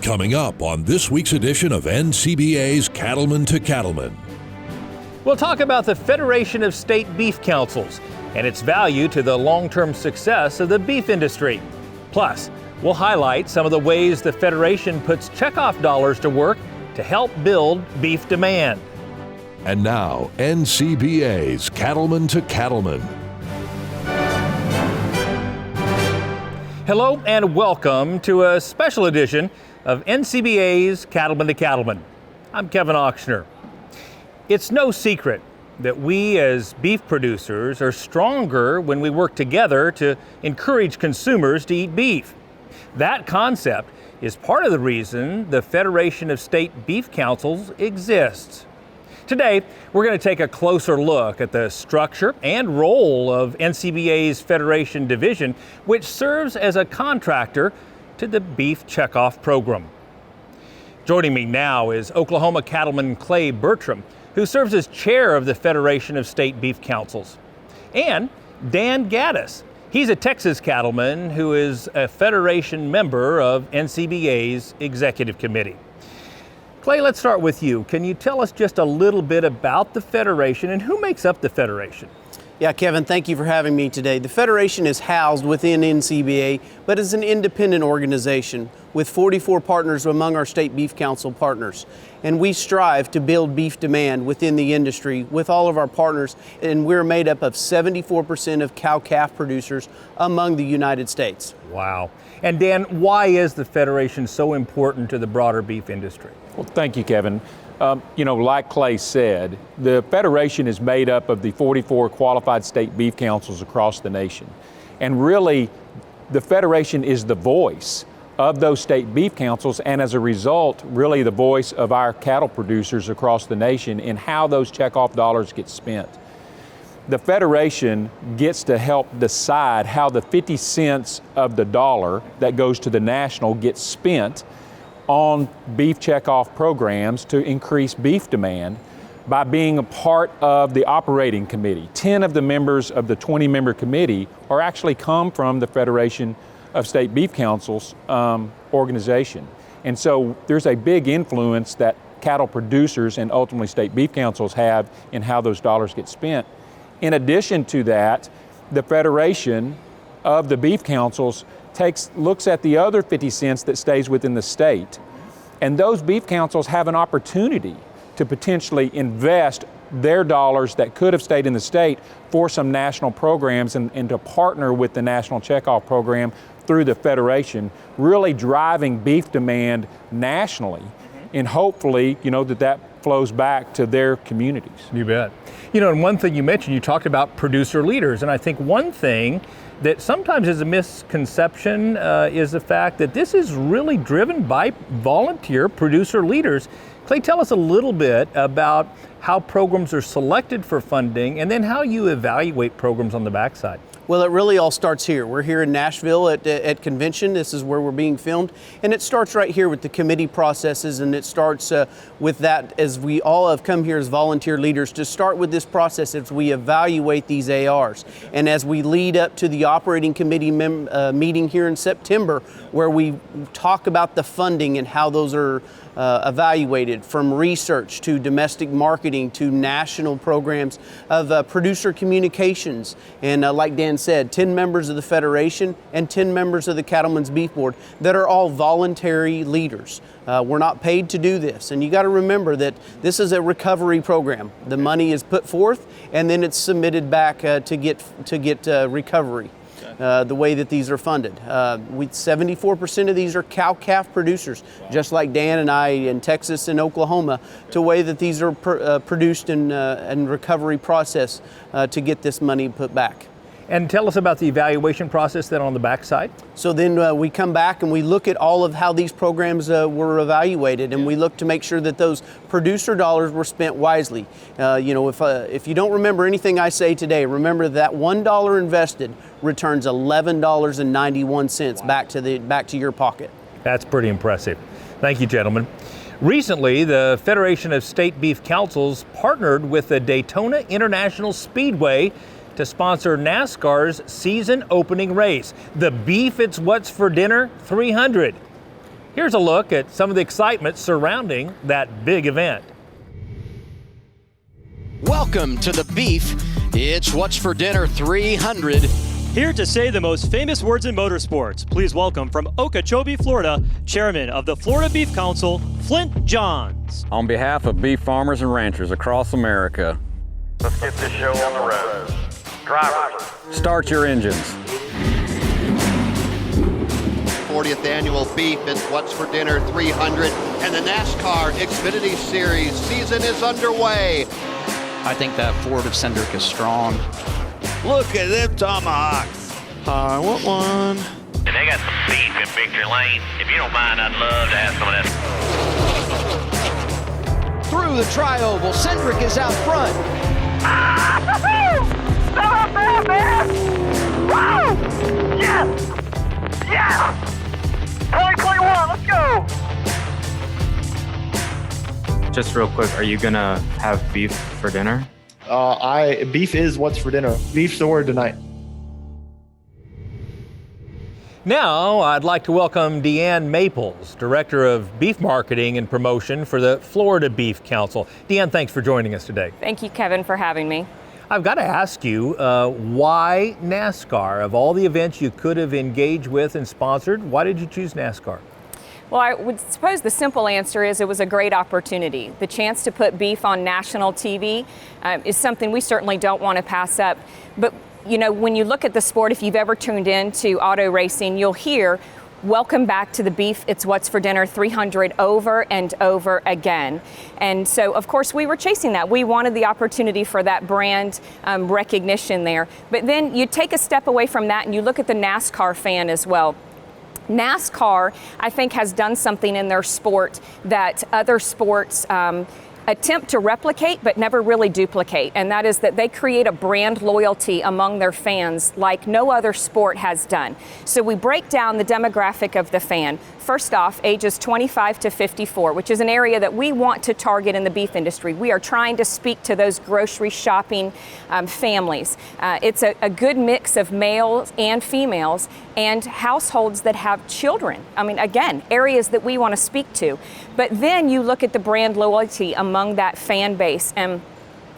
Coming up on this week's edition of NCBA's Cattlemen to Cattlemen. We'll talk about the Federation of State Beef Councils and its value to the long-term success of the beef industry. Plus, we'll highlight some of the ways the Federation puts checkoff dollars to work to help build beef demand. And now, NCBA's Cattlemen to Cattlemen. Hello and welcome to a special edition of NCBA's Cattlemen to Cattlemen. I'm Kevin Ochsner. It's no secret that we as beef producers are stronger when we work together to encourage consumers to eat beef. That concept is part of the reason the Federation of State Beef Councils exists. Today, we're going to take a closer look at the structure and role of NCBA's Federation Division, which serves as a contractor to the Beef Checkoff program. Joining me now is Oklahoma Cattleman Clay Bertram, who serves as chair of the Federation of State Beef Councils, and Dan Gaddis. He's a Texas cattleman who is a Federation member of NCBA's Executive Committee. Clay, let's start with you. Can you tell us just a little bit about the Federation and who makes up the Federation? Yeah, Kevin, thank you for having me today. The Federation is housed within NCBA, but is an independent organization with 44 partners among our State Beef Council partners. And we strive to build beef demand within the industry with all of our partners, and we're made up of 74% of cow-calf producers among the United States. Wow. And Dan, why is the Federation so important to the broader beef industry? Well, thank you, Kevin. Like Clay said, the Federation is made up of the 44 qualified state beef councils across the nation. And really, the Federation is the voice of those state beef councils, and as a result, really the voice of our cattle producers across the nation in how those checkoff dollars get spent. The Federation gets to help decide how the 50 cents of the dollar that goes to the national gets spent on beef checkoff programs to increase beef demand by being a part of the operating committee. 10 of the members of the 20-member committee are actually come from the Federation of State Beef Councils organization. And so there's a big influence that cattle producers and ultimately state beef councils have in how those dollars get spent. In addition to that, the Federation of the Beef Councils looks at the other 50 cents that stays within the state. And those beef councils have an opportunity to potentially invest their dollars that could have stayed in the state for some national programs and to partner with the National Checkoff Program through the Federation, really driving beef demand nationally. And hopefully, that flows back to their communities. You bet. And one thing you mentioned, you talked about producer leaders. And I think one thing that sometimes is a misconception is the fact that this is really driven by volunteer producer leaders. Clay, tell us a little bit about how programs are selected for funding and then how you evaluate programs on the backside. Well, it really all starts here. We're here in Nashville at convention. This is where we're being filmed. And it starts right here with the committee processes, and it starts with that as we all have come here as volunteer leaders to start with this process as we evaluate these ARs. And as we lead up to the operating committee meeting here in September, where we talk about the funding and how those are evaluated, from research to domestic marketing to national programs of producer communications. And like Dan said, 10 members of the Federation and 10 members of the Cattlemen's Beef Board that are all voluntary leaders. We're not paid to do this. And you got to remember that this is a recovery program. The money is put forth and then it's submitted back to get recovery. The way that these are funded. 74% of these are cow-calf producers, just like Dan and I in Texas and Oklahoma, to way that these are produced in recovery process to get this money put back. And tell us about the evaluation process then on the backside. So then we come back and we look at all of how these programs were evaluated, and we look to make sure that those producer dollars were spent wisely. If you don't remember anything I say today, remember that $1 invested returns $11.91 back to your pocket. That's pretty impressive. Thank you, gentlemen. Recently, the Federation of State Beef Councils partnered with the Daytona International Speedway to sponsor NASCAR's season opening race, the Beef It's What's for Dinner 300. Here's a look at some of the excitement surrounding that big event. Welcome to the Beef. It's What's for Dinner 300. Here to say the most famous words in motorsports, please welcome from Okeechobee, Florida, Chairman of the Florida Beef Council, Flint Johns. On behalf of beef farmers and ranchers across America, let's get this show on the road. Drivers, start your engines. 40th annual Beef is What's for Dinner 300, and the NASCAR Xfinity Series season is underway. I think that Ford of Cendric is strong. Look at them tomahawks. I want one. and they got some beef in victory lane. If you don't mind, I'd love to have some of that. Through the tri-oval, Cendric is out front. Still up there, man! Woo! Yes! Yes! 2021, let's go! Just real quick, are you gonna have beef for dinner? Beef is what's for dinner. Beef's the word tonight. Now, I'd like to welcome Deanne Maples, Director of Beef Marketing and Promotion for the Florida Beef Council. Deanne, thanks for joining us today. Thank you, Kevin, for having me. I've got to ask you, why NASCAR? Of all the events you could have engaged with and sponsored, why did you choose NASCAR? Well, I would suppose the simple answer is it was a great opportunity. The chance to put beef on national TV is something we certainly don't want to pass up. But, you know, when you look at the sport, if you've ever tuned in to auto racing, you'll hear, welcome back to the Beef, it's What's for Dinner 300 over and over again. And so, of course, we were chasing that. We wanted the opportunity for that brand recognition there. But then you take a step away from that and you look at the NASCAR fan as well. NASCAR, I think, has done something in their sport that other sports attempt to replicate but never really duplicate, and that is that they create a brand loyalty among their fans like no other sport has done. So we break down the demographic of the fan. First off, ages 25 to 54, which is an area that we want to target in the beef industry. We are trying to speak to those grocery shopping families. It's a good mix of males and females and households that have children. I mean, again, areas that we want to speak to. But then you look at the brand loyalty among that fan base, and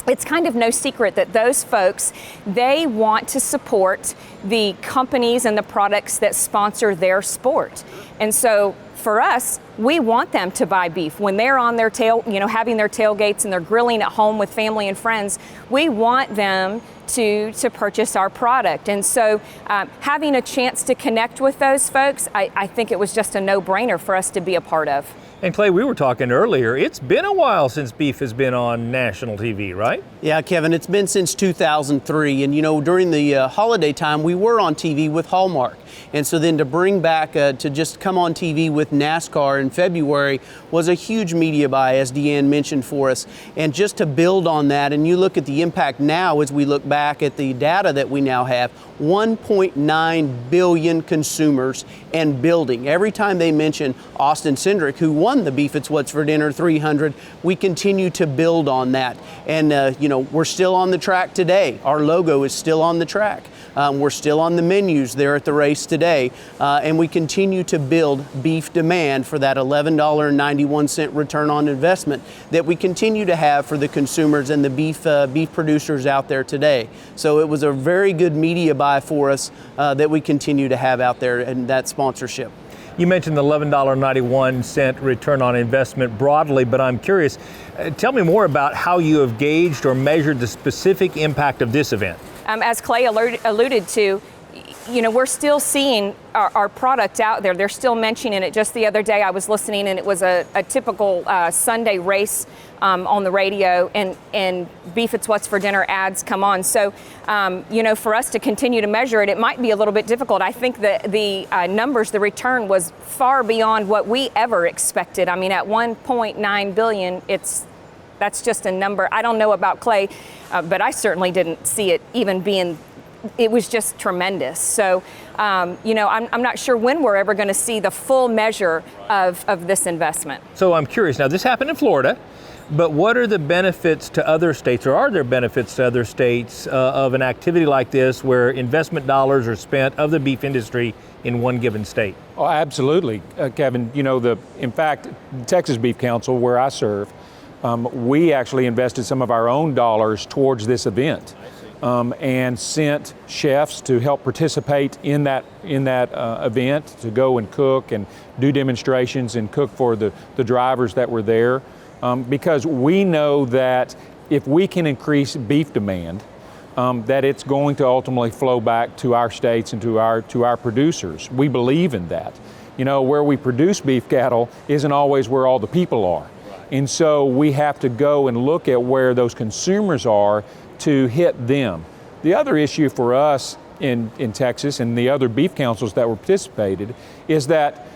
it's kind of no secret that those folks, they want to support the companies and the products that sponsor their sport. And so for us, we want them to buy beef. When they're on their having their tailgates and they're grilling at home with family and friends, we want them to purchase our product. And so having a chance to connect with those folks, I think it was just a no-brainer for us to be a part of. And Clay, we were talking earlier, it's been a while since beef has been on national TV, right? Yeah, Kevin, it's been since 2003. And, you know, during the holiday time, we were on TV with Hallmark. And so then to bring back, to just come on TV with NASCAR in February was a huge media buy, as Deanne mentioned for us. And just to build on that, and you look at the impact now as we look back at the data that we now have, 1.9 billion consumers and building. Every time they mention Austin Cindric, who won the Beef It's What's for Dinner 300, we continue to build on that. And, you know, we're still on the track today. Our logo is still on the track. We're still on the menus there at the race today, and we continue to build beef demand for that $11.91 return on investment that we continue to have for the consumers and the beef producers out there today. So it was a very good media buy for us that we continue to have out there in that sponsorship. You mentioned the $11.91 return on investment broadly, but I'm curious, tell me more about how you have gauged or measured the specific impact of this event. As Clay alluded to, you know, we're still seeing our product out there. They're still mentioning it. Just the other day I was listening and it was a typical Sunday race on the radio, and Beef It's What's for Dinner ads come on. So, you know, for us to continue to measure it, it might be a little bit difficult. I think that the numbers, the return was far beyond what we ever expected. I mean, at 1.9 billion, that's just a number. I don't know about Clay, but I certainly didn't see it even being, it was just tremendous. So, you know, I'm not sure when we're ever going to see the full measure of this investment. So I'm curious, now this happened in Florida, but what are the benefits to other states, or are there benefits to other states of an activity like this where investment dollars are spent of the beef industry in one given state? Oh, absolutely, Kevin. In fact, the Texas Beef Council, where I serve, we actually invested some of our own dollars towards this event, and sent chefs to help participate in that event, to go and cook and do demonstrations and cook for the drivers that were there, because we know that if we can increase beef demand, that it's going to ultimately flow back to our states and to our producers. We believe in that. Where we produce beef cattle isn't always where all the people are. And so we have to go and look at where those consumers are to hit them. The other issue for us in Texas and the other beef councils that were participated is that,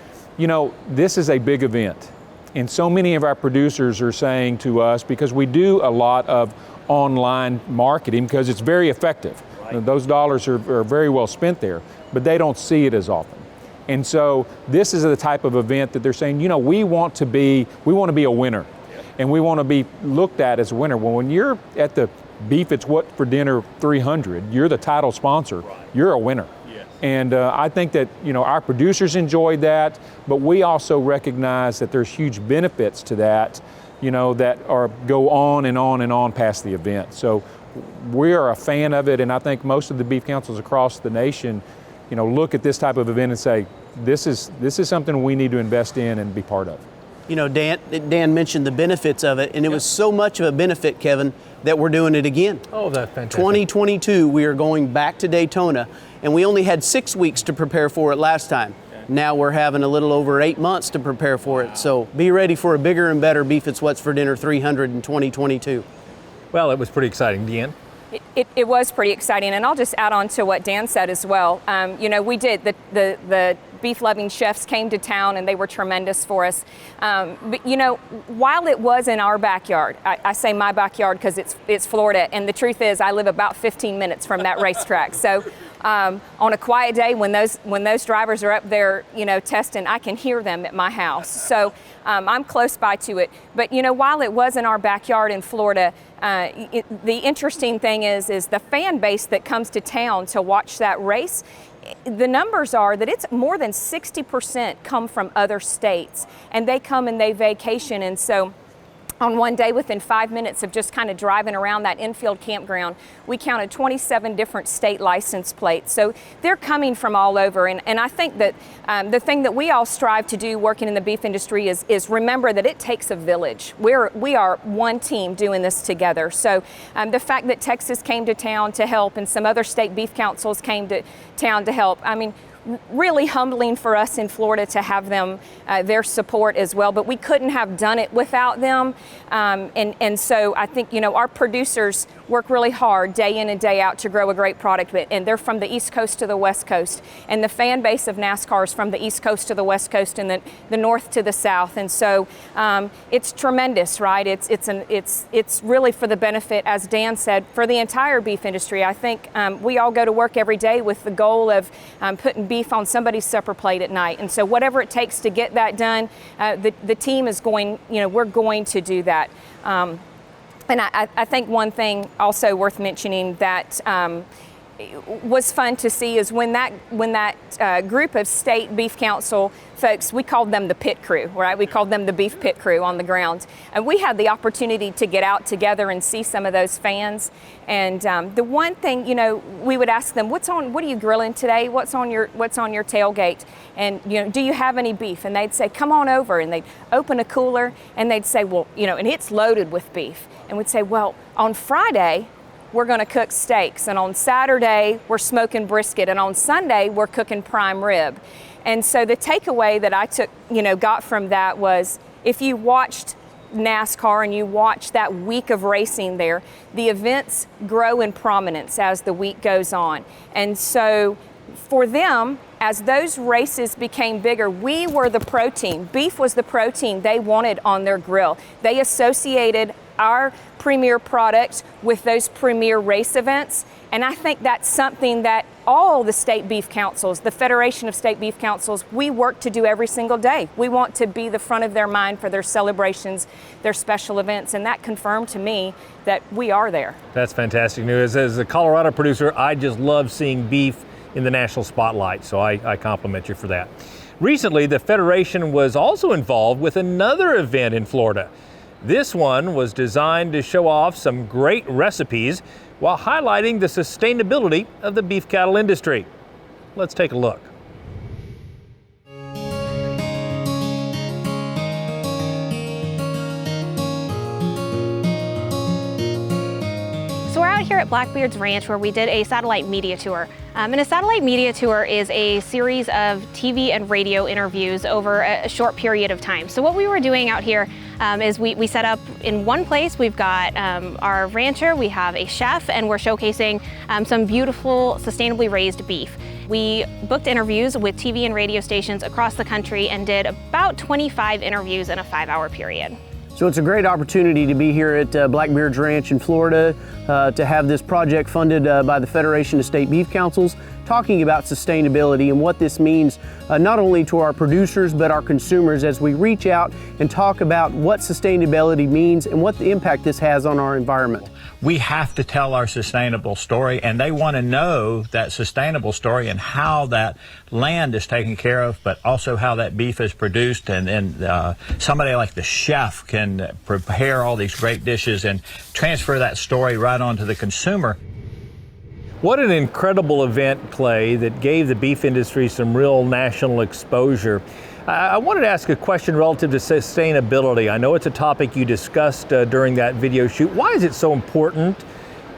this is a big event. And so many of our producers are saying to us, because we do a lot of online marketing because it's very effective. Right. Those dollars are very well spent there, but they don't see it as often. And so this is the type of event that they're saying, we want to be a winner, and we want to be looked at as a winner. Well, when you're at the Beef It's What for Dinner 300, you're the title sponsor, right. You're a winner. Yes. And I think that, our producers enjoyed that, but we also recognize that there's huge benefits to that, that go on and on and on past the event. So we are a fan of it, and I think most of the beef councils across the nation, look at this type of event and say, this is something we need to invest in and be part of. Dan mentioned the benefits of it, and it was so much of a benefit, Kevin, that we're doing it again. Oh, that's fantastic. 2022, we are going back to Daytona, and we only had 6 weeks to prepare for it last time. Now we're having a little over 8 months to prepare for it. So be ready for a bigger and better Beef It's What's for Dinner 300 in 2022. Well, it was pretty exciting. Deanne? It was pretty exciting, and I'll just add on to what Dan said as well. We did, the beef-loving chefs came to town, and they were tremendous for us. But while it was in our backyard, I say my backyard because it's Florida, and the truth is I live about 15 minutes from that racetrack. So on a quiet day when those drivers are up there, testing, I can hear them at my house. So I'm close by to it. But while it was in our backyard in Florida, the interesting thing is the fan base that comes to town to watch that race. The numbers are that it's more than 60% come from other states, and they come and they vacation. And so on one day, within 5 minutes of just kind of driving around that infield campground, we counted 27 different state license plates. So they're coming from all over. And I think that the thing that we all strive to do working in the beef industry is remember that it takes a village. We are one team doing this together. So the fact that Texas came to town to help and some other state beef councils came to town to help, really humbling for us in Florida to have them, their support as well, but we couldn't have done it without them. And so I think, our producers work really hard day in and day out to grow a great product, and they're from the East Coast to the West Coast. And the fan base of NASCAR is from the East Coast to the West Coast and the North to the South. And so it's tremendous, right? It's really for the benefit, as Dan said, for the entire beef industry. I think we all go to work every day with the goal of putting beef on somebody's supper plate at night. And so whatever it takes to get that done, the team is going, we're going to do that. And I think one thing also worth mentioning that was fun to see is when that group of state beef council folks, we called them the pit crew, right? We called them the beef pit crew on the ground. And we had the opportunity to get out together and see some of those fans. And the one thing, we would ask them, what are you grilling today? What's on your tailgate? And, do you have any beef? And they'd say, come on over. And they'd open a cooler and they'd say, well, and it's loaded with beef. And we'd say, well, on Friday, we're going to cook steaks, and on Saturday we're smoking brisket, and on Sunday we're cooking prime rib. And so the takeaway that I got from that was, if you watched NASCAR and you watched that week of racing there, the events grow in prominence as the week goes on. And so for them, as those races became bigger, we were the protein. Beef was the protein they wanted on their grill. They associated our premier product with those premier race events. And I think that's something that all the state beef councils, the Federation of State Beef Councils, we work to do every single day. We want to be the front of their mind for their celebrations, their special events, and that confirmed to me that we are there. That's fantastic news. As a Colorado producer, I just love seeing beef in the national spotlight, so I compliment you for that. Recently, the Federation was also involved with another event in Florida. This one was designed to show off some great recipes while highlighting the sustainability of the beef cattle industry. Let's take a look. So we're out here at Blackbeard's Ranch where we did a satellite media tour. And a satellite media tour is a series of TV and radio interviews over a short period of time. So what we were doing out here is we set up in one place. We've got our rancher, we have a chef, and we're showcasing some beautiful, sustainably raised beef. We booked interviews with TV and radio stations across the country and did about 25 interviews in a 5-hour period. So it's a great opportunity to be here at Blackbeard's Ranch in Florida to have this project funded by the Federation of State Beef Councils, talking about sustainability and what this means not only to our producers but our consumers as we reach out and talk about what sustainability means and what the impact this has on our environment. We have to tell our sustainable story, and they want to know that sustainable story and how that land is taken care of, but also how that beef is produced. And somebody like the chef can prepare all these great dishes and transfer that story right on to the consumer. What an incredible event, Clay, that gave the beef industry some real national exposure. I wanted to ask a question relative to sustainability. I know it's a topic you discussed during that video shoot. Why is it so important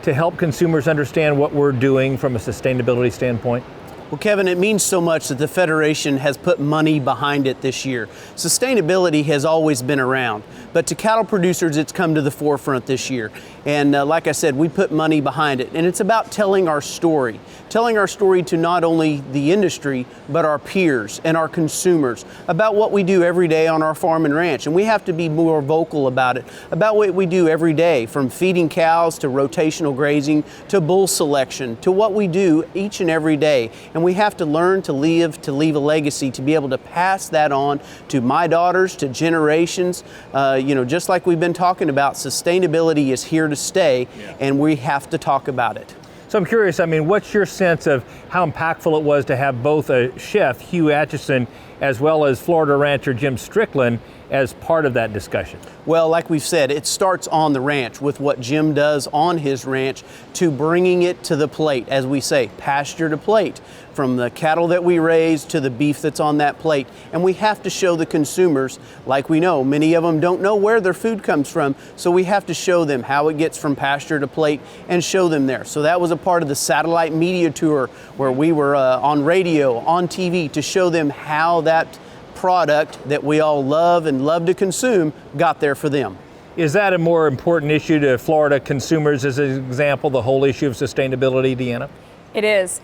to help consumers understand what we're doing from a sustainability standpoint? Well, Kevin, it means so much that the Federation has put money behind it this year. Sustainability has always been around, but to cattle producers, it's come to the forefront this year. And like I said, we put money behind it. And it's about telling our story to not only the industry, but our peers and our consumers about what we do every day on our farm and ranch. And we have to be more vocal about it, about what we do every day, from feeding cows to rotational grazing to bull selection to what we do each and every day. And we have to learn to leave a legacy, to be able to pass that on to my daughters, to generations. Just like we've been talking about, sustainability is here to stay, and we have to talk about it. So I'm curious, what's your sense of how impactful it was to have both a chef, Hugh Atchison, as well as Florida rancher Jim Strickland as part of that discussion? Well, like we've said, it starts on the ranch with what Jim does on his ranch to bringing it to the plate, as we say, pasture to plate, from the cattle that we raise to the beef that's on that plate. And we have to show the consumers, like we know, many of them don't know where their food comes from, so we have to show them how it gets from pasture to plate and show them there. So that was a part of the satellite media tour where we were on radio, on TV, to show them how that product that we all love and love to consume got there for them. Is that a more important issue to Florida consumers, as an example, the whole issue of sustainability, Deanna? It is.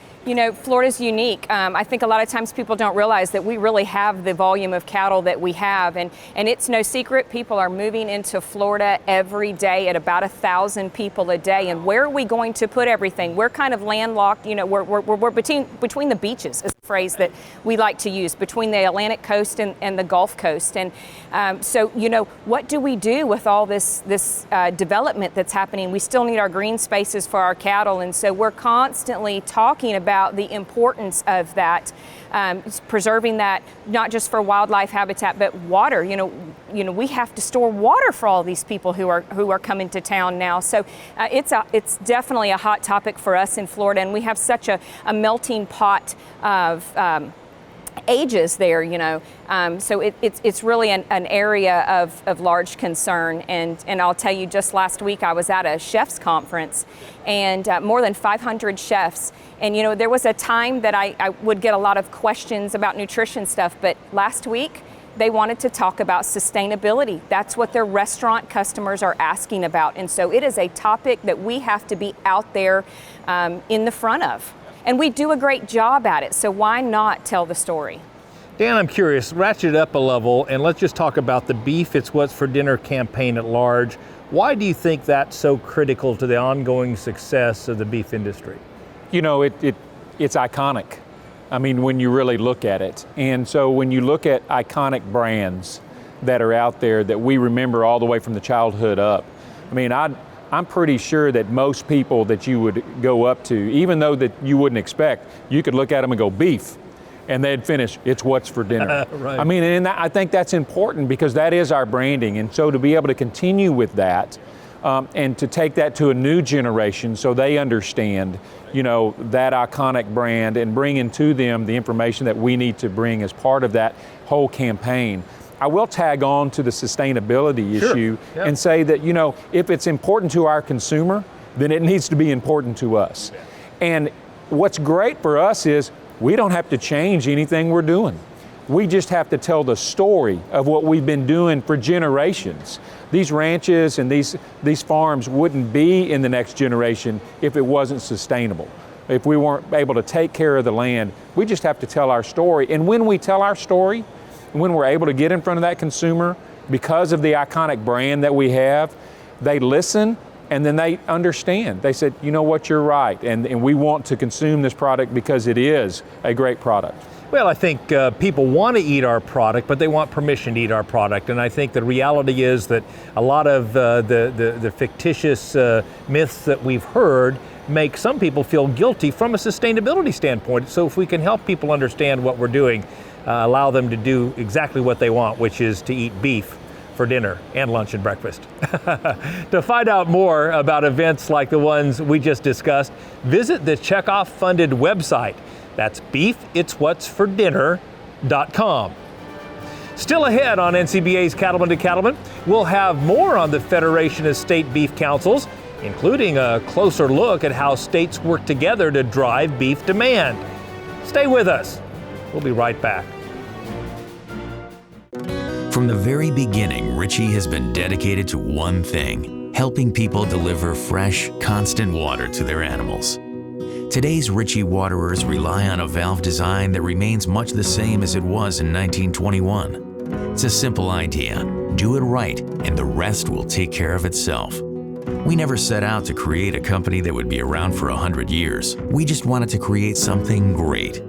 Florida's unique. I think a lot of times people don't realize that we really have the volume of cattle that we have, and it's no secret people are moving into Florida every day at about 1,000 people a day. And where are we going to put everything? We're kind of landlocked. We're between the beaches, is the phrase that we like to use, between the Atlantic coast and the Gulf Coast. And so what do we do with all this development that's happening? We still need our green spaces for our cattle, and so we're constantly talking about the importance of that, preserving that, not just for wildlife habitat, but water. We have to store water for all these people who are coming to town now. So it's definitely a hot topic for us in Florida, and we have such a melting pot of ages there, so it's really an area of large concern. And I'll tell you, just last week I was at a chef's conference, and more than 500 chefs. And there was a time that I would get a lot of questions about nutrition stuff, but last week they wanted to talk about sustainability. That's what their restaurant customers are asking about. And so it is a topic that we have to be out there in the front of. And we do a great job at it, so why not tell the story? Dan, I'm curious, ratchet it up a level, and let's just talk about the Beef It's What's for Dinner campaign at large. Why do you think that's so critical to the ongoing success of the beef industry? It's iconic. When you really look at it. And so when you look at iconic brands that are out there that we remember all the way from the childhood up, I'm pretty sure that most people that you would go up to, even though that you wouldn't expect, you could look at them and go, beef. and they'd finish, it's what's for dinner. Right. I mean, and I think that's important because that is our branding. And so to be able to continue with that and to take that to a new generation so they understand, that iconic brand and bringing to them the information that we need to bring as part of that whole campaign. I will tag on to the sustainability issue and say that, if it's important to our consumer, then it needs to be important to us. And what's great for us is we don't have to change anything we're doing. We just have to tell the story of what we've been doing for generations. These ranches and these farms wouldn't be in the next generation if it wasn't sustainable. If we weren't able to take care of the land, we just have to tell our story. And when we tell our story, when we're able to get in front of that consumer, because of the iconic brand that we have, they listen and then they understand. They said, you know what, you're right. And we want to consume this product because it is a great product. Well, I think people want to eat our product, but they want permission to eat our product. And I think the reality is that a lot of the fictitious myths that we've heard make some people feel guilty from a sustainability standpoint. So if we can help people understand what we're doing, allow them to do exactly what they want, which is to eat beef for dinner and lunch and breakfast. To find out more about events like the ones we just discussed, visit the checkoff funded website. That's beefitswhatsfordinner.com. Still ahead on NCBA's Cattlemen to Cattlemen, we'll have more on the Federation of State Beef Councils, including a closer look at how states work together to drive beef demand. Stay with us. We'll be right back. From the very beginning, Richie has been dedicated to one thing: helping people deliver fresh, constant water to their animals. Today's Richie waterers rely on a valve design that remains much the same as it was in 1921. It's a simple idea. Do it right, and the rest will take care of itself. We never set out to create a company that would be around for 100 years. We just wanted to create something great.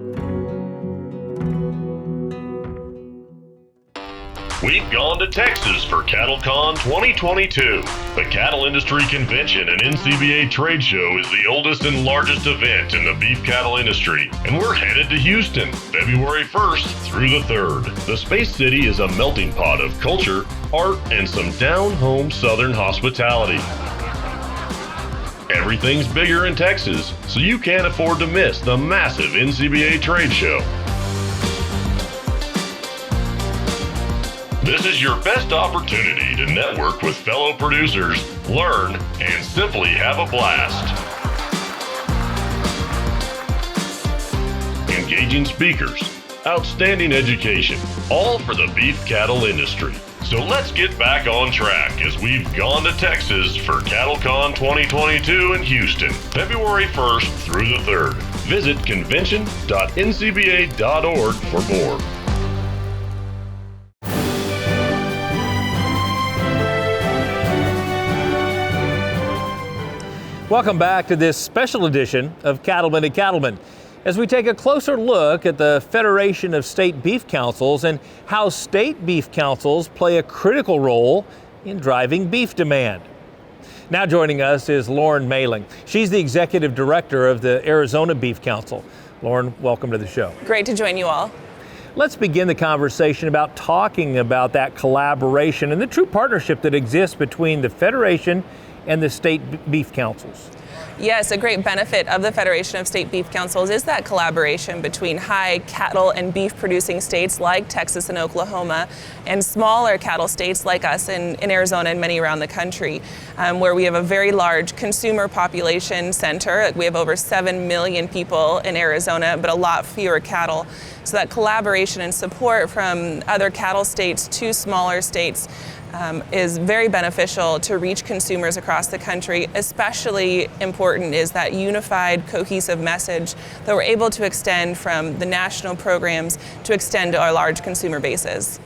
We've gone to Texas for CattleCon 2022. The Cattle Industry Convention and NCBA trade show is the oldest and largest event in the beef cattle industry, and we're headed to Houston, February 1st through the 3rd. The Space City is a melting pot of culture, art, and some down-home Southern hospitality. Everything's bigger in Texas, so you can't afford to miss the massive NCBA trade show. This is your best opportunity to network with fellow producers, learn, and simply have a blast. Engaging speakers, outstanding education, all for the beef cattle industry. So let's get back on track as we've gone to Texas for CattleCon 2022 in Houston, February 1st through the 3rd. Visit convention.ncba.org for more. Welcome back to this special edition of Cattlemen to Cattlemen, as we take a closer look at the Federation of State Beef Councils and how state beef councils play a critical role in driving beef demand. Now joining us is Lauren Mailing. She's the Executive Director of the Arizona Beef Council. Lauren, welcome to the show. Great to join you all. Let's begin the conversation about talking about that collaboration and the true partnership that exists between the Federation and the state beef councils. Yes, a great benefit of the Federation of State Beef Councils is that collaboration between high cattle and beef producing states like Texas and Oklahoma, and smaller cattle states like us in Arizona and many around the country, where we have a very large consumer population center. We have over 7 million people in Arizona, but a lot fewer cattle. So that collaboration and support from other cattle states to smaller states is very beneficial to reach consumers across the country. Especially important is that unified, cohesive message that we're able to extend from the national programs to extend to our large consumer bases.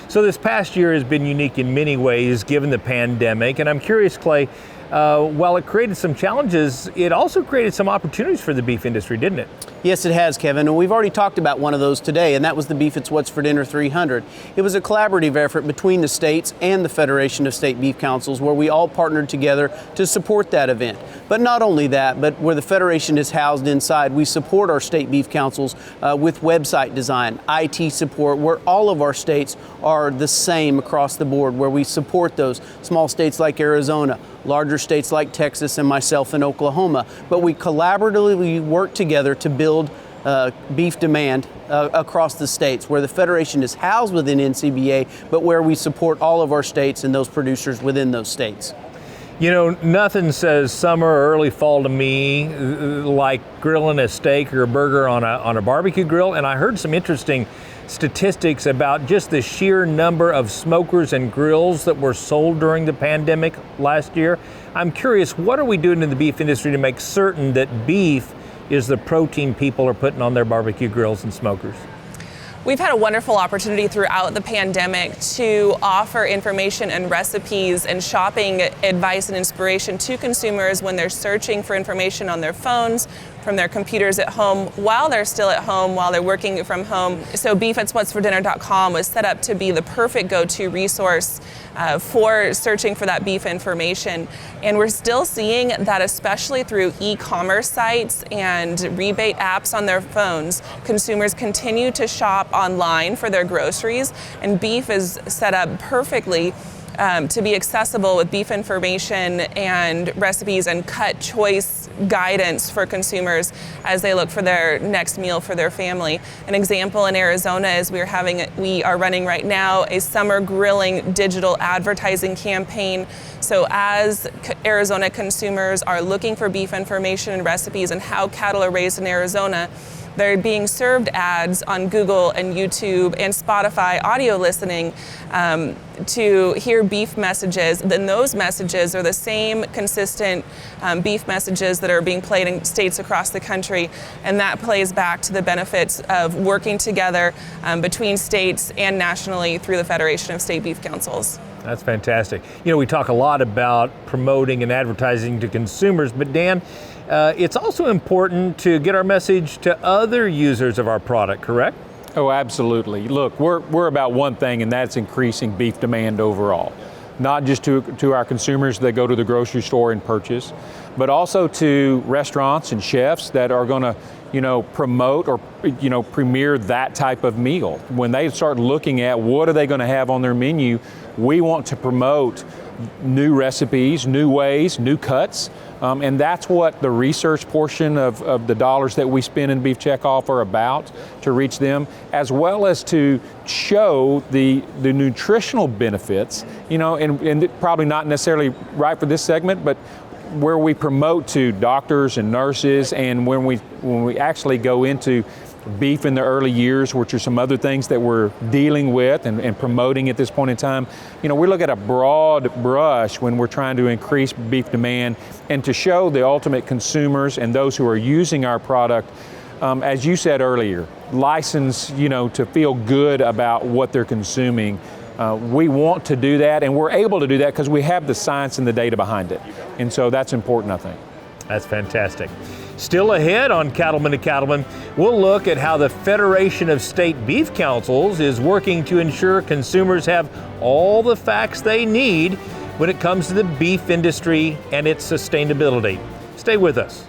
So this past year has been unique in many ways given the pandemic, and I'm curious, Clay, while it created some challenges, it also created some opportunities for the beef industry, didn't it? Yes, it has, Kevin, and we've already talked about one of those today, and that was the Beef It's What's for Dinner 300. It was a collaborative effort between the states and the Federation of State Beef Councils where we all partnered together to support that event. But not only that, but where the Federation is housed inside, we support our state beef councils with website design, IT support, where all of our states are the same across the board, where we support those small states like Arizona, larger states like Texas, and myself in Oklahoma. But we collaboratively work together to build beef demand across the states, where the Federation is housed within NCBA, but where we support all of our states and those producers within those states. You know, nothing says summer or early fall to me like grilling a steak or a burger on a barbecue grill, and I heard some interesting statistics about just the sheer number of smokers and grills that were sold during the pandemic last year. I'm curious, what are we doing in the beef industry to make certain that beef is the protein people are putting on their barbecue grills and smokers? We've had a wonderful opportunity throughout the pandemic to offer information and recipes and shopping advice and inspiration to consumers when they're searching for information on their phones, from their computers at home, while they're still at home, while they're working from home. So beefitswhatsfordinner.com was set up to be the perfect go-to resource for searching for that beef information. And we're still seeing that, especially through e-commerce sites and rebate apps on their phones, consumers continue to shop online for their groceries, and beef is set up perfectly to be accessible with beef information and recipes and cut choice guidance for consumers as they look for their next meal for their family. An example in Arizona is we are running right now a summer grilling digital advertising campaign. So as Arizona consumers are looking for beef information and recipes and how cattle are raised in Arizona, they're being served ads on Google and YouTube and Spotify audio listening to hear beef messages. Then those messages are the same consistent beef messages that are being played in states across the country, and that plays back to the benefits of working together between states and nationally through the Federation of State Beef Councils. That's fantastic. You know, we talk a lot about promoting and advertising to consumers, but Dan, it's also important to get our message to other users of our product, correct? Oh, absolutely. Look, we're about one thing, and that's increasing beef demand overall. Not just to our consumers that go to the grocery store and purchase, but also to restaurants and chefs that are going to, promote or, premiere that type of meal. When they start looking at what are they going to have on their menu, we want to promote new recipes, new ways, new cuts, and that's what the research portion of the dollars that we spend in Beef Checkoff are about, to reach them, as well as to show the nutritional benefits, and probably not necessarily right for this segment, but where we promote to doctors and nurses, and when we actually go into beef in the early years, which are some other things that we're dealing with and promoting at this point in time. We look at a broad brush when we're trying to increase beef demand and to show the ultimate consumers and those who are using our product, as you said earlier, license, to feel good about what they're consuming. We want to do that, and we're able to do that because we have the science and the data behind it. And so that's important, I think. That's fantastic. Still ahead on Cattlemen to Cattlemen, we'll look at how the Federation of State Beef Councils is working to ensure consumers have all the facts they need when it comes to the beef industry and its sustainability. Stay with us.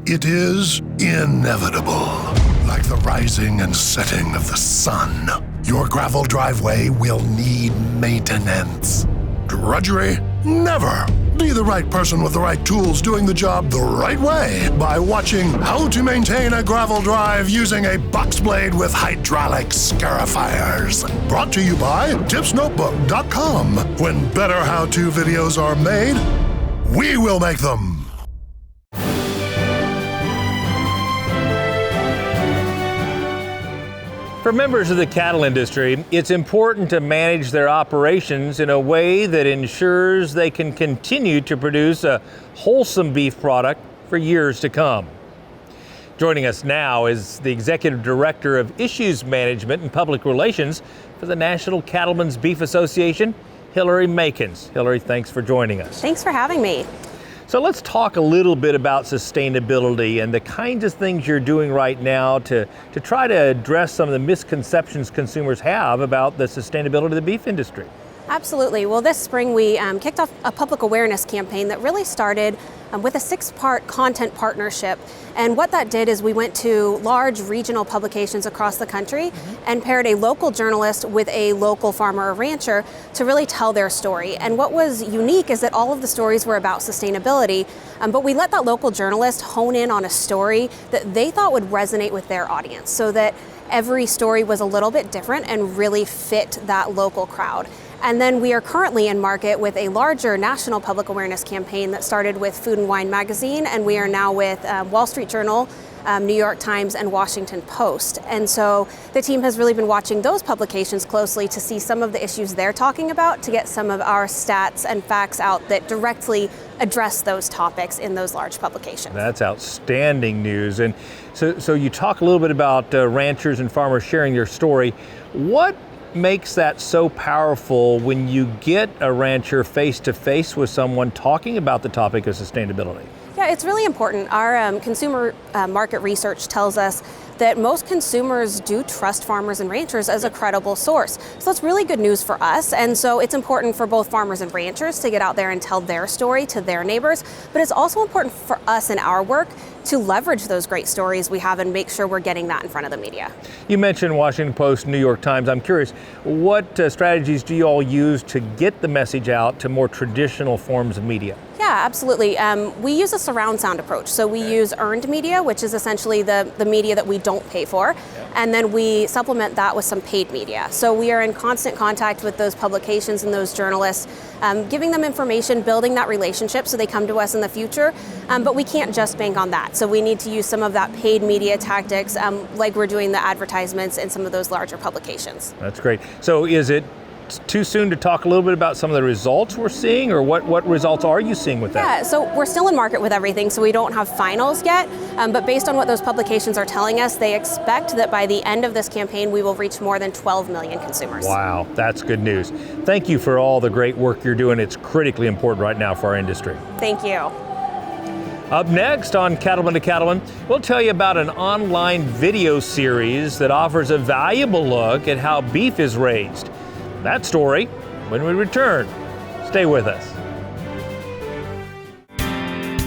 It is inevitable, like the rising and setting of the sun. Your gravel driveway will need maintenance. Drudgery? Never. Be the right person with the right tools doing the job the right way by watching How to Maintain a Gravel Drive Using a Box Blade with Hydraulic Scarifiers. Brought to you by tipsnotebook.com. When better how-to videos are made, we will make them. For members of the cattle industry, it's important to manage their operations in a way that ensures they can continue to produce a wholesome beef product for years to come. Joining us now is the Executive Director of Issues Management and Public Relations for the National Cattlemen's Beef Association, Hillary Makins. Hillary, thanks for joining us. Thanks for having me. So let's talk a little bit about sustainability and the kinds of things you're doing right now to try to address some of the misconceptions consumers have about the sustainability of the beef industry. Absolutely. Well, this spring we kicked off a public awareness campaign that really started with a 6-part content partnership. And what that did is we went to large regional publications across the country and paired a local journalist with a local farmer or rancher to really tell their story. And what was unique is that all of the stories were about sustainability, but we let that local journalist hone in on a story that they thought would resonate with their audience, so that every story was a little bit different and really fit that local crowd. And then we are currently in market with a larger national public awareness campaign that started with Food and Wine magazine, and we are now with Wall Street Journal, New York Times, and Washington Post. And so the team has really been watching those publications closely to see some of the issues they're talking about, to get some of our stats and facts out that directly address those topics in those large publications. That's outstanding news. And so you talk a little bit about ranchers and farmers sharing their story. What makes that so powerful when you get a rancher face to face with someone talking about the topic of sustainability? Yeah, it's really important. Our consumer market research tells us that most consumers do trust farmers and ranchers as a credible source. So that's really good news for us. And so it's important for both farmers and ranchers to get out there and tell their story to their neighbors. But it's also important for us in our work to leverage those great stories we have and make sure we're getting that in front of the media. You mentioned Washington Post, New York Times. I'm curious, what strategies do you all use to get the message out to more traditional forms of media? Yeah, absolutely. We use a surround sound approach. So we use earned media, which is essentially the media that we don't pay for. And then we supplement that with some paid media. So we are in constant contact with those publications and those journalists, giving them information, building that relationship so they come to us in the future. But we can't just bank on that. So we need to use some of that paid media tactics, like we're doing the advertisements in some of those larger publications. That's great. So is it too soon to talk a little bit about some of the results we're seeing, or what results are you seeing with that? Yeah, so we're still in market with everything, so we don't have finals yet, but based on what those publications are telling us, they expect that by the end of this campaign, we will reach more than 12 million consumers. Wow, that's good news. Thank you for all the great work you're doing. It's critically important right now for our industry. Thank you. Up next on Cattlemen to Cattlemen, we'll tell you about an online video series that offers a valuable look at how beef is raised. That story when we return. Stay with us.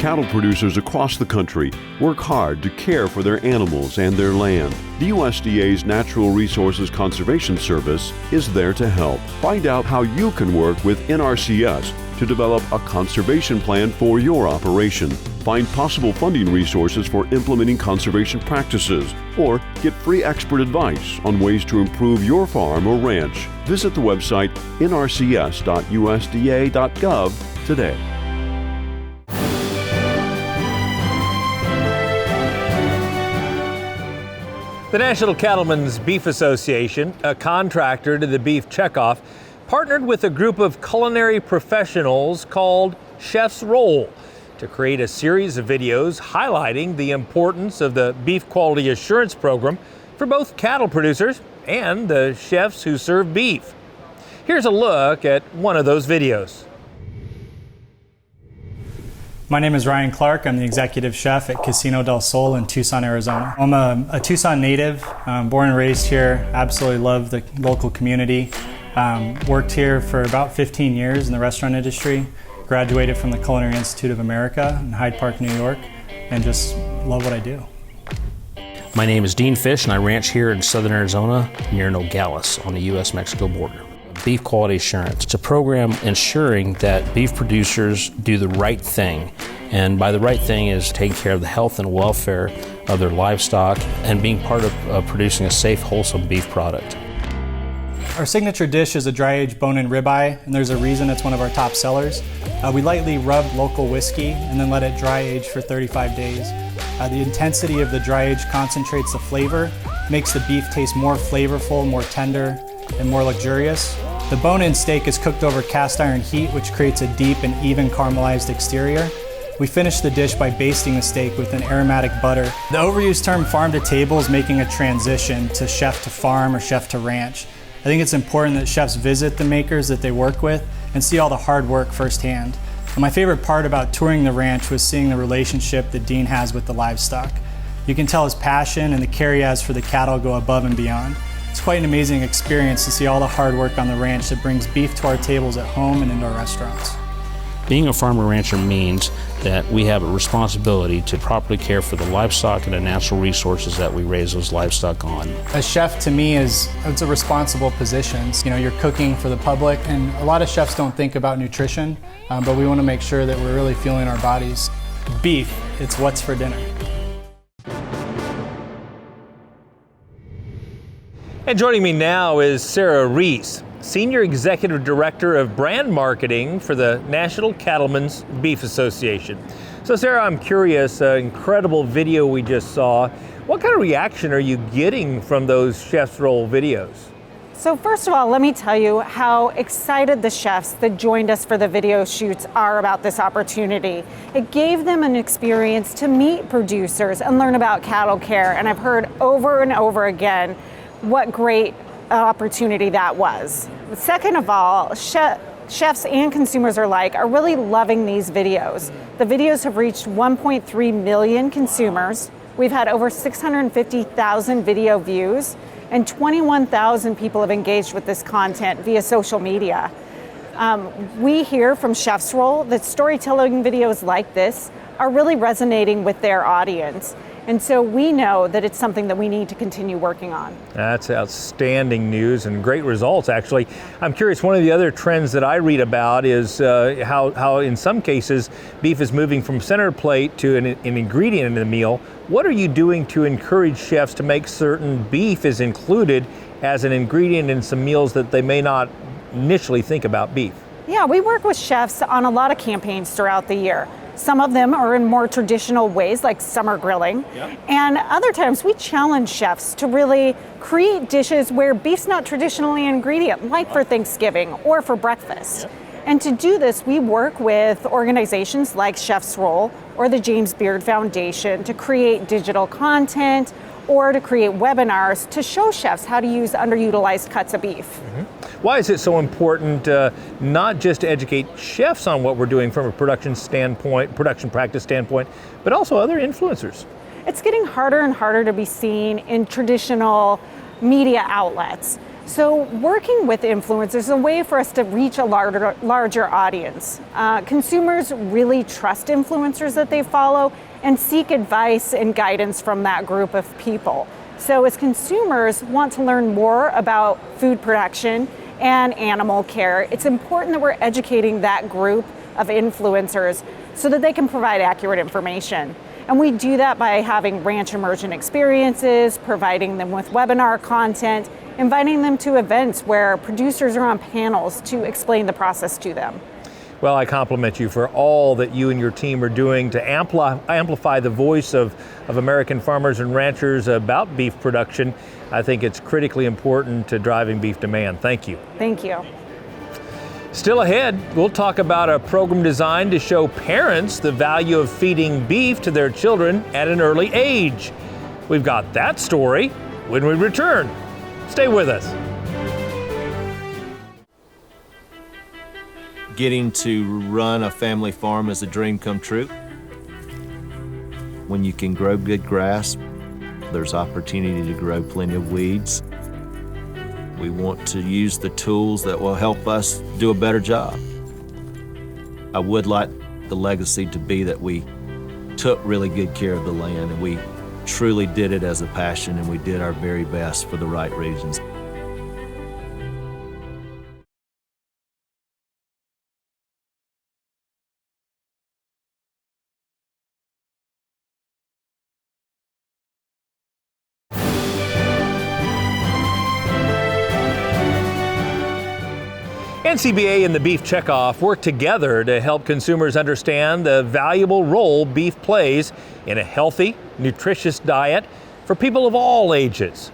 Cattle producers across the country work hard to care for their animals and their land. The USDA's Natural Resources Conservation Service is there to help. Find out how you can work with NRCS to develop a conservation plan for your operation. Find possible funding resources for implementing conservation practices, or get free expert advice on ways to improve your farm or ranch. Visit the website nrcs.usda.gov today. The National Cattlemen's Beef Association, a contractor to the beef checkoff, partnered with a group of culinary professionals called Chef's Roll to create a series of videos highlighting the importance of the Beef Quality Assurance Program for both cattle producers and the chefs who serve beef. Here's a look at one of those videos. My name is Ryan Clark. I'm the executive chef at Casino del Sol in Tucson, Arizona. I'm a Tucson native, born and raised here. Absolutely love the local community. Worked here for about 15 years in the restaurant industry. Graduated from the Culinary Institute of America in Hyde Park, New York, and just love what I do. My name is Dean Fish, and I ranch here in southern Arizona near Nogales on the U.S.-Mexico border. Beef Quality Assurance. It's a program ensuring that beef producers do the right thing. And by the right thing is taking care of the health and welfare of their livestock and being part of producing a safe, wholesome beef product. Our signature dish is a dry-aged bone-in ribeye, and there's a reason it's one of our top sellers. We lightly rub local whiskey and then let it dry-age for 35 days. The intensity of the dry-age concentrates the flavor, makes the beef taste more flavorful, more tender, and more luxurious. The bone-in steak is cooked over cast iron heat, which creates a deep and even caramelized exterior. We finish the dish by basting the steak with an aromatic butter. The overused term farm to table is making a transition to chef to farm or chef to ranch. I think it's important that chefs visit the makers that they work with and see all the hard work firsthand. My favorite part about touring the ranch was seeing the relationship that Dean has with the livestock. You can tell his passion and the care he has for the cattle go above and beyond. It's quite an amazing experience to see all the hard work on the ranch that brings beef to our tables at home and into our restaurants. Being a farmer rancher means that we have a responsibility to properly care for the livestock and the natural resources that we raise those livestock on. A chef to me it's a responsible position. You know, you're cooking for the public, and a lot of chefs don't think about nutrition, but we want to make sure that we're really fueling our bodies. Beef, it's what's for dinner. And joining me now is Sarah Reese, Senior Executive Director of Brand Marketing for the National Cattlemen's Beef Association. So Sarah, I'm curious, incredible video we just saw. What kind of reaction are you getting from those chef's roll videos? So first of all, let me tell you how excited the chefs that joined us for the video shoots are about this opportunity. It gave them an experience to meet producers and learn about cattle care, and I've heard over and over again what great opportunity that was. Second of all, chefs and consumers alike are really loving these videos. The videos have reached 1.3 million consumers. We've had over 650,000 video views, and 21,000 people have engaged with this content via social media. We hear from Chef's Roll that storytelling videos like this are really resonating with their audience. And so we know that it's something that we need to continue working on. That's outstanding news and great results, actually. I'm curious, one of the other trends that I read about is how in some cases beef is moving from center plate to an ingredient in the meal. What are you doing to encourage chefs to make certain beef is included as an ingredient in some meals that they may not initially think about beef? Yeah, we work with chefs on a lot of campaigns throughout the year. Some of them are in more traditional ways, like summer grilling. Yep. And other times we challenge chefs to really create dishes where beef's not traditionally an ingredient, like for Thanksgiving or for breakfast. Yep. And to do this, we work with organizations like Chef's Roll or the James Beard Foundation to create digital content or to create webinars to show chefs how to use underutilized cuts of beef. Mm-hmm. Why is it so important not just to educate chefs on what we're doing from a production practice standpoint, but also other influencers? It's getting harder and harder to be seen in traditional media outlets. So working with influencers is a way for us to reach a larger audience. Consumers really trust influencers that they follow and seek advice and guidance from that group of people. So as consumers want to learn more about food production and animal care, it's important that we're educating that group of influencers so that they can provide accurate information. And we do that by having ranch immersion experiences, providing them with webinar content, inviting them to events where producers are on panels to explain the process to them. Well, I compliment you for all that you and your team are doing to amplify the voice of American farmers and ranchers about beef production. I think it's critically important to driving beef demand. Thank you. Thank you. Still ahead, we'll talk about a program designed to show parents the value of feeding beef to their children at an early age. We've got that story when we return. Stay with us. Getting to run a family farm is a dream come true. When you can grow good grass, there's opportunity to grow plenty of weeds. We want to use the tools that will help us do a better job. I would like the legacy to be that we took really good care of the land and we truly did it as a passion and we did our very best for the right reasons. NCBA and the Beef Checkoff work together to help consumers understand the valuable role beef plays in a healthy, nutritious diet for people of all ages.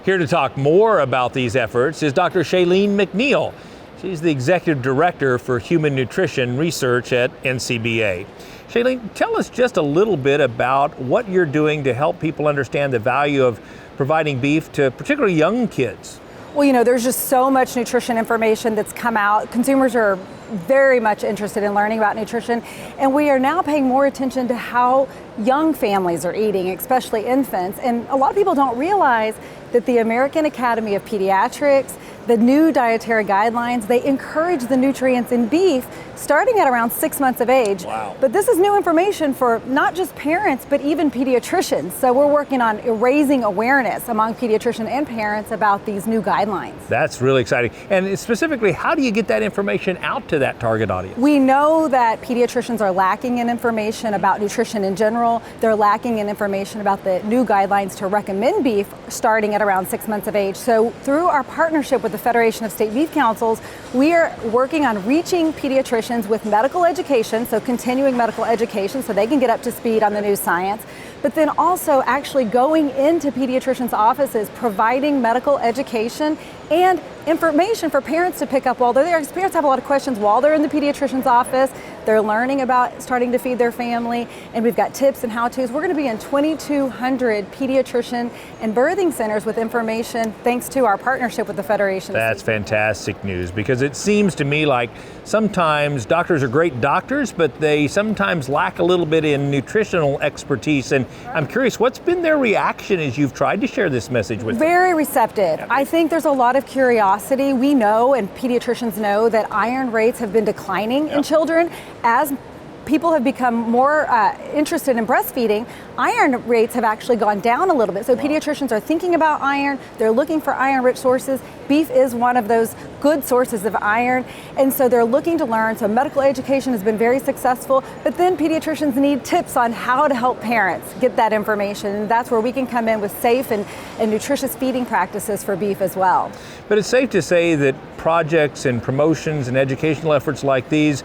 Here to talk more about these efforts is Dr. Shailene McNeil. She's the Executive Director for Human Nutrition Research at NCBA. Shailene, tell us just a little bit about what you're doing to help people understand the value of providing beef to particularly young kids. Well, you know, there's just so much nutrition information that's come out. Consumers are very much interested in learning about nutrition, and we are now paying more attention to how young families are eating, especially infants. And a lot of people don't realize that the American Academy of Pediatrics, the new dietary guidelines, they encourage the nutrients in beef starting at around 6 months of age. Wow. But this is new information for not just parents, but even pediatricians. So we're working on raising awareness among pediatricians and parents about these new guidelines. That's really exciting. And specifically, how do you get that information out to that target audience? We know that pediatricians are lacking in information about nutrition in general. They're lacking in information about the new guidelines to recommend beef starting at around 6 months of age. So through our partnership with the Federation of State Beef Councils, we are working on reaching pediatricians with medical education, so continuing medical education so they can get up to speed on the new science, but then also actually going into pediatricians' offices, providing medical education and information for parents to pick up while they're there. Because parents have a lot of questions while they're in the pediatrician's office. They're learning about starting to feed their family, and we've got tips and how-tos. We're going to be in 2,200 pediatrician and birthing centers with information thanks to our partnership with the Federation. That's fantastic news, because it seems to me like sometimes doctors are great doctors, but they sometimes lack a little bit in nutritional expertise. And I'm curious, what's been their reaction as you've tried to share this message with them? Very receptive. I think there's a lot of curiosity. We know, and pediatricians know, that iron rates have been declining in children as people have become more interested in breastfeeding. Iron rates have actually gone down a little bit. So pediatricians are thinking about iron. They're looking for iron-rich sources. Beef is one of those good sources of iron. And so they're looking to learn. So medical education has been very successful. But then pediatricians need tips on how to help parents get that information. And that's where we can come in with safe and nutritious feeding practices for beef as well. But it's safe to say that projects and promotions and educational efforts like these,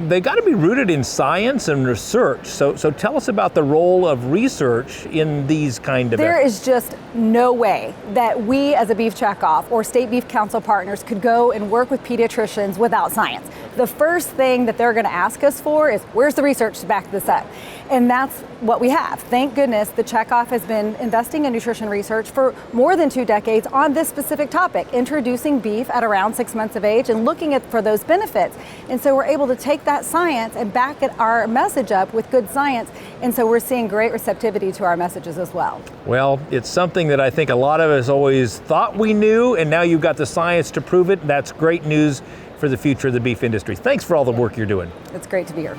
they got to be rooted in science and research. So tell us about the role of research in these kind of There efforts. is just no way that we as a Beef Checkoff or State Beef Council partners could go and work with pediatricians without science. The first thing that they're going to ask us for is, where's the research to back this up? And that's what we have. Thank goodness the Checkoff has been investing in nutrition research for more than 2 decades on this specific topic, introducing beef at around 6 months of age and looking for those benefits. And so we're able to take that science and back our message up with good science. And so we're seeing great receptivity to our messages as well. Well, it's something that I think a lot of us always thought we knew, and now you've got the science to prove it. That's great news for the future of the beef industry. Thanks for all the work you're doing. It's great to be here.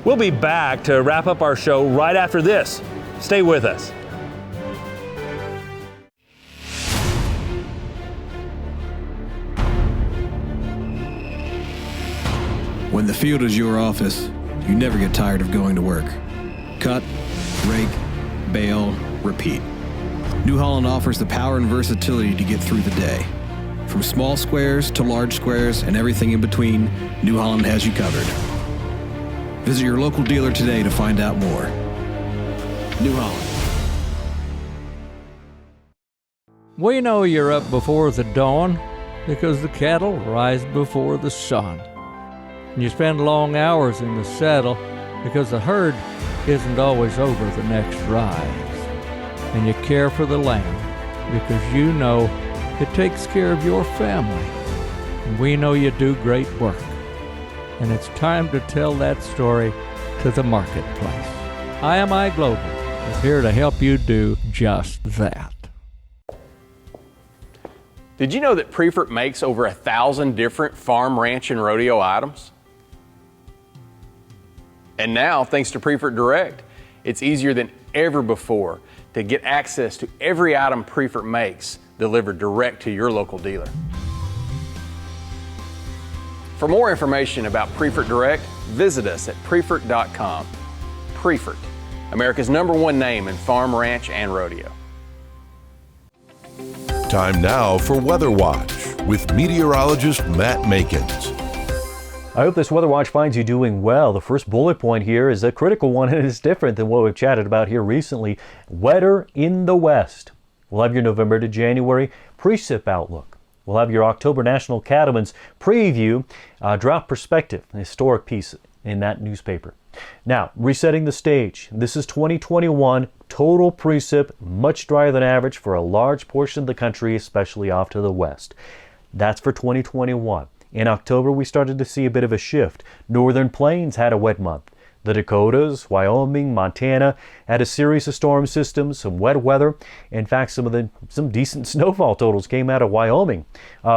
We'll be back to wrap up our show right after this. Stay with us. When the field is your office, you never get tired of going to work. Cut, rake, bale, repeat. New Holland offers the power and versatility to get through the day. From small squares to large squares and everything in between, New Holland has you covered. Visit your local dealer today to find out more. New Holland. We know you're up before the dawn because the cattle rise before the sun. And you spend long hours in the saddle because the herd isn't always over the next rise. And you care for the land because you know it takes care of your family. And we know you do great work. And it's time to tell that story to the marketplace. IMI Global is here to help you do just that. Did you know that Prefert makes over 1,000 different farm, ranch, and rodeo items? And now, thanks to Prefert Direct, it's easier than ever before to get access to every item Prefert makes delivered direct to your local dealer. For more information about Prefert Direct, visit us at prefert.com. Prefert, America's #1 name in farm, ranch, and rodeo. Time now for Weather Watch with meteorologist Matt Makins. I hope this Weather Watch finds you doing well. The first bullet point here is a critical one, and it's different than what we've chatted about here recently. Wetter in the west. We'll have your November to January precip outlook. We'll have your October National Cattlemen's preview, drought perspective, a historic piece in that newspaper. Now, resetting the stage. This is 2021. Total precip, much drier than average for a large portion of the country, especially off to the west. That's for 2021. In October, we started to see a bit of a shift. Northern Plains had a wet month. The Dakotas, Wyoming, Montana had a series of storm systems, some wet weather. In fact, some decent snowfall totals came out of Wyoming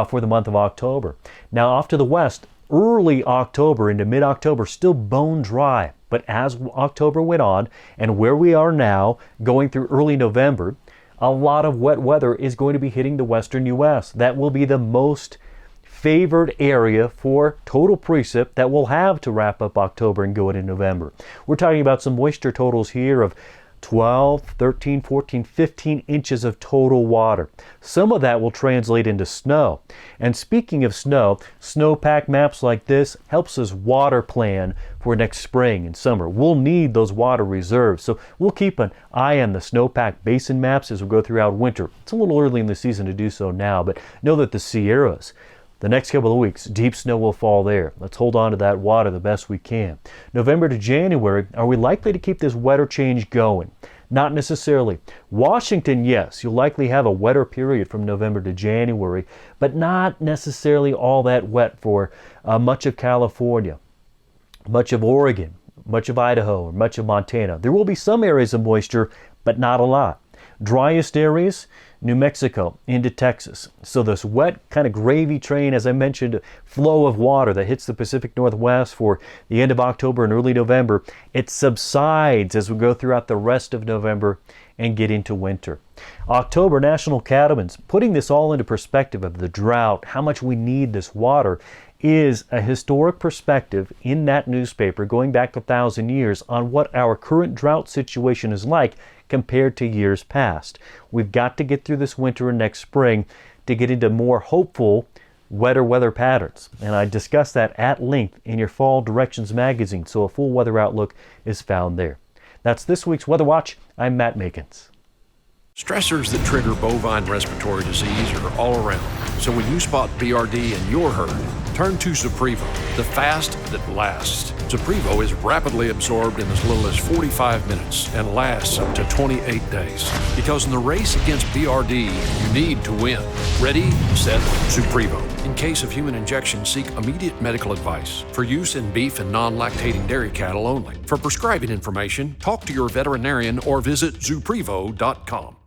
for the month of October. Now off to the west, early October into mid-October, still bone dry. But as October went on, and where we are now, going through early November, a lot of wet weather is going to be hitting the western U.S. That will be the most favored area for total precip that we'll have to wrap up October and go into November. We're talking about some moisture totals here of 12, 13, 14, 15 inches of total water. Some of that will translate into snow. And speaking of snow, snowpack maps like this helps us water plan for next spring and summer. We'll need those water reserves. So we'll keep an eye on the snowpack basin maps as we go throughout winter. It's a little early in the season to do so now, but know that the Sierras, the next couple of weeks, deep snow will fall there. Let's hold on to that water the best we can. November to January, are we likely to keep this wetter change going? Not necessarily. Washington, yes, you'll likely have a wetter period from November to January, but not necessarily all that wet for much of California, much of Oregon, much of Idaho, or much of Montana. There will be some areas of moisture, but not a lot. Driest areas, New Mexico into Texas. So this wet kind of gravy train, as I mentioned, flow of water that hits the Pacific Northwest for the end of October and early November, it subsides as we go throughout the rest of November and get into winter. October, National Cattlemen's, putting this all into perspective of the drought, how much we need this water, is a historic perspective in that newspaper going back 1,000 years on what our current drought situation is like compared to years past. We've got to get through this winter and next spring to get into more hopeful, wetter weather patterns. And I discussed that at length in your Fall Directions magazine, so a full weather outlook is found there. That's this week's Weather Watch. I'm Matt Makins. Stressors that trigger bovine respiratory disease are all around. So when you spot BRD in your herd, turn to Zuprevo, the fast that lasts. Zuprevo is rapidly absorbed in as little as 45 minutes and lasts up to 28 days. Because in the race against BRD, you need to win. Ready, set, Zuprevo. In case of human injection, seek immediate medical advice. For use in beef and non-lactating dairy cattle only. For prescribing information, talk to your veterinarian or visit Zuprevo.com.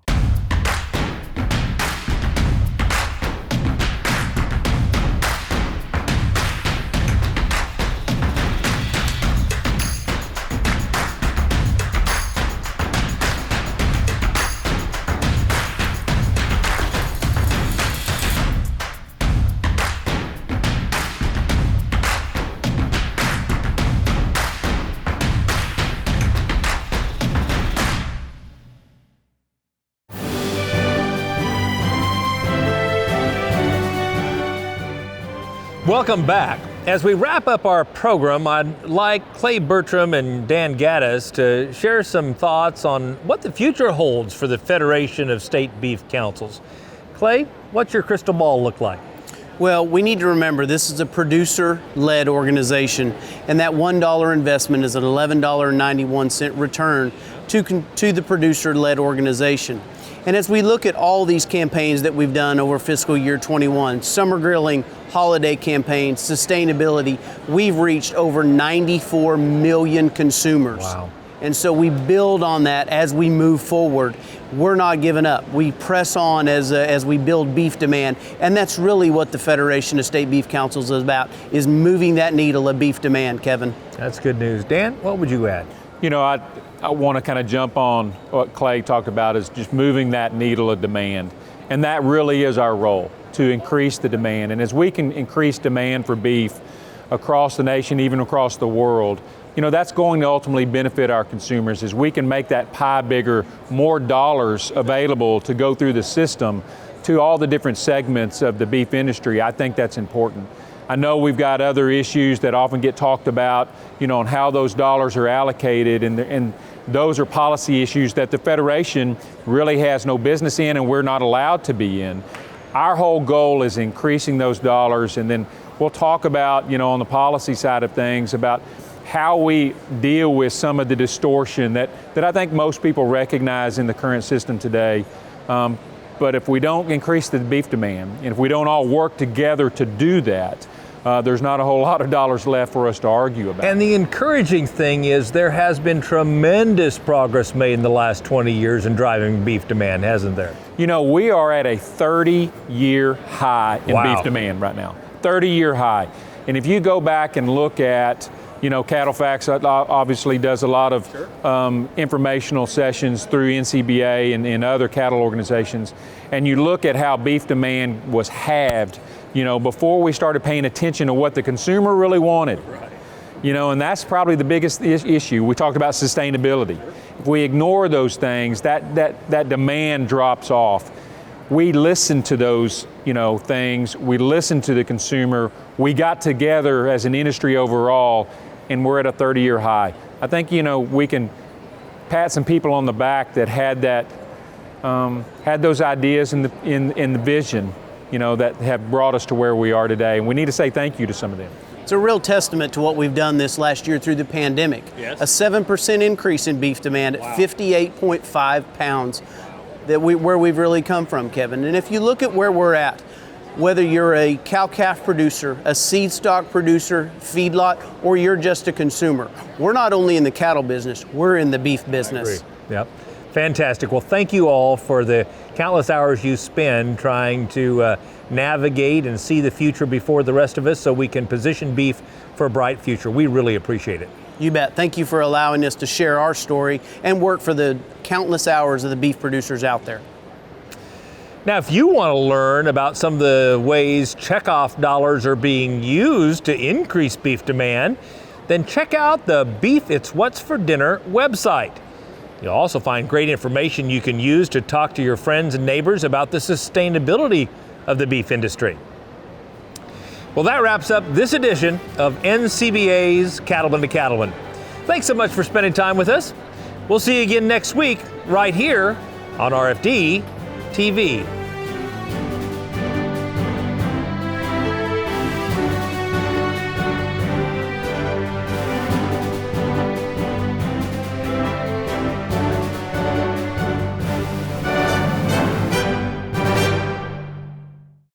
Welcome back. As we wrap up our program, I'd like Clay Bertram and Dan Gaddis to share some thoughts on what the future holds for the Federation of State Beef Councils. Clay, what's your crystal ball look like? Well, we need to remember this is a producer-led organization, and that $1 investment is an $11.91 return to the producer-led organization. And as we look at all these campaigns that we've done over fiscal year 21, summer grilling, holiday campaigns, sustainability, we've reached over 94 million consumers. Wow. And so we build on that as we move forward. We're not giving up. We press on as we build beef demand. And that's really what the Federation of State Beef Councils is about, is moving that needle of beef demand, Kevin. That's good news. Dan, what would you add? You know, I want to kind of jump on what Clay talked about, is just moving that needle of demand. And that really is our role, to increase the demand. And as we can increase demand for beef across the nation, even across the world, you know, that's going to ultimately benefit our consumers. As we can make that pie bigger, more dollars available to go through the system to all the different segments of the beef industry. I think that's important. I know we've got other issues that often get talked about, you know, on how those dollars are allocated, and those are policy issues that the Federation really has no business in and we're not allowed to be in. Our whole goal is increasing those dollars, and then we'll talk about, you know, on the policy side of things, about how we deal with some of the distortion that I think most people recognize in the current system today. But if we don't increase the beef demand, and if we don't all work together to do that, there's not a whole lot of dollars left for us to argue about. And the encouraging thing is there has been tremendous progress made in the last 20 years in driving beef demand, hasn't there? You know, we are at a 30-year high in beef demand right now. 30-year high. And if you go back and look at, you know, Cattle Facts obviously does a lot of informational sessions through NCBA and other cattle organizations, and you look at how beef demand was halved, you know, before we started paying attention to what the consumer really wanted. Right. You know, and that's probably the biggest issue. We talked about sustainability. If we ignore those things, that demand drops off. We listen to those, you know, things. We listen to the consumer. We got together as an industry overall, and we're at a 30-year high. I think, you know, we can pat some people on the back that had that, had those ideas in the vision, you know, that have brought us to where we are today. And we need to say thank you to some of them. It's a real testament to what we've done this last year through the pandemic. Yes. A 7% increase in beef demand at 58.5 pounds. Where we've really come from, Kevin. And if you look at where we're at, whether you're a cow-calf producer, a seed stock producer, feedlot, or you're just a consumer, we're not only in the cattle business, we're in the beef business. I agree. Yep. Fantastic. Well, thank you all for the countless hours you spend trying to navigate and see the future before the rest of us so we can position beef for a bright future. We really appreciate it. You bet. Thank you for allowing us to share our story and work for the countless hours of the beef producers out there. Now, if you want to learn about some of the ways checkoff dollars are being used to increase beef demand, then check out the Beef It's What's for Dinner website. You'll also find great information you can use to talk to your friends and neighbors about the sustainability of the beef industry. Well, that wraps up this edition of NCBA's Cattlemen to Cattlemen. Thanks so much for spending time with us. We'll see you again next week right here on RFD TV.